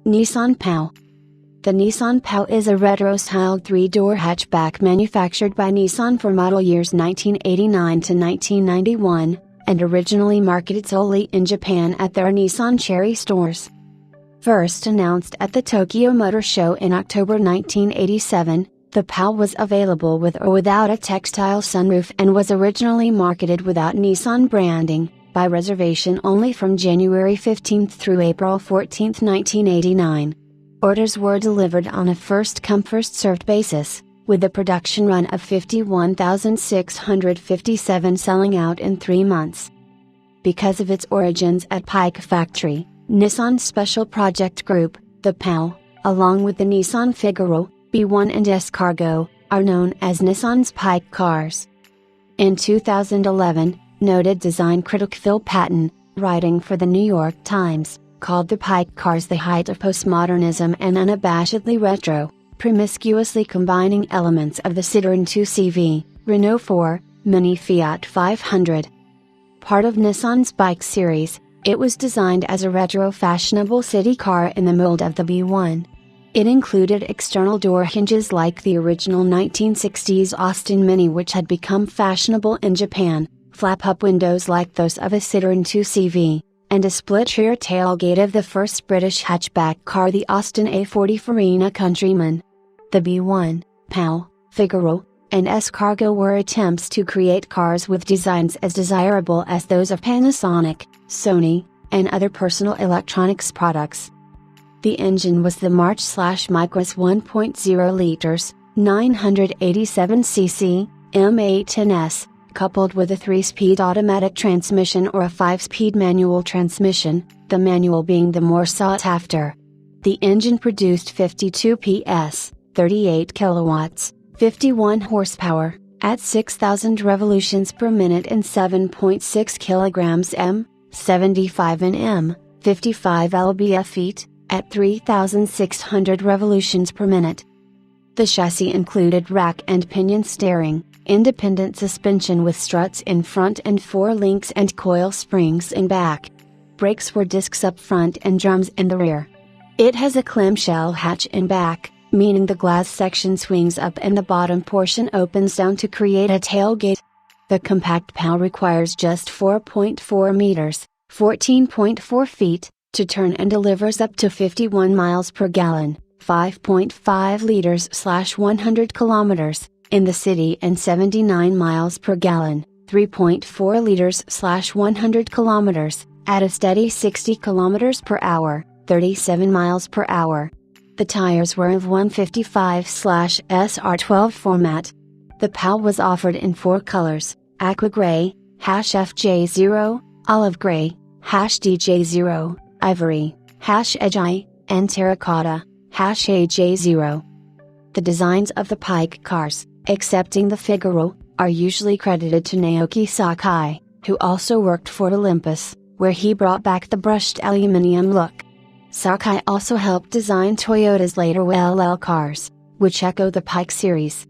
Nissan Pao. The Nissan Pao is a retro-styled three-door hatchback manufactured by Nissan for model years 1989 to 1991, and originally marketed solely in Japan at their Nissan Cherry stores. First announced at the Tokyo Motor Show in October 1987, the Pao was available with or without a textile sunroof and was originally marketed without Nissan branding, by reservation only from January 15 through April 14, 1989. Orders were delivered on a first-come first-served basis, with a production run of 51,657 selling out in 3 months. Because of its origins at Pike Factory, Nissan's Special Project Group, the Pao, along with the Nissan Figaro, B1 and S Cargo, are known as Nissan's Pike cars. In 2011, noted design critic Phil Patton, writing for the New York Times, called the Pike cars the height of postmodernism and unabashedly retro, promiscuously combining elements of the Citroën 2CV, Renault 4, Mini Fiat 500. Part of Nissan's bike series, it was designed as a retro-fashionable city car in the mold of the B1. It included external door hinges like the original 1960s Austin Mini, which had become fashionable in Japan, flap-up windows like those of a Citroën 2CV, and a split-rear tailgate of the first British hatchback car, the Austin A40 Farina Countryman. The B1, Pao, Figaro, and S Cargo were attempts to create cars with designs as desirable as those of Panasonic, Sony, and other personal electronics products. The engine was the March/Micros 1.0 liters, 987 cc, M810S, coupled with a 3-speed automatic transmission or a 5-speed manual transmission, the manual being the more sought after. The engine produced 52 PS, 38 kilowatts, 51 horsepower, at 6,000 revolutions per minute and 7.6 kilograms m, 75 Nm, 55 lb-ft, at 3,600 revolutions per minute. The chassis included rack and pinion steering, independent suspension with struts in front and 4 links and coil springs in back. Brakes were discs up front and drums in the rear. It has a clamshell hatch in back, meaning the glass section swings up and the bottom portion opens down to create a tailgate. The compact Pao requires just 4.4 meters, 14.4 feet, to turn and delivers up to 51 miles per gallon, 5.5 liters/100 kilometers, in the city and 79 miles per gallon, 3.4 liters/100 kilometers, at a steady 60 kilometers per hour, 37 miles per hour. The tires were of 155/SR12 format. The Pao was offered in 4 colors: aqua gray, #FJ0, olive gray, #DJ0, ivory, #EDGI, and terracotta, #AJ0. The designs of the Pike cars, excepting the Figaro, are usually credited to Naoki Sakai, who also worked for Olympus, where he brought back the brushed aluminium look. Sakai also helped design Toyota's later LL cars, which echo the Pike series.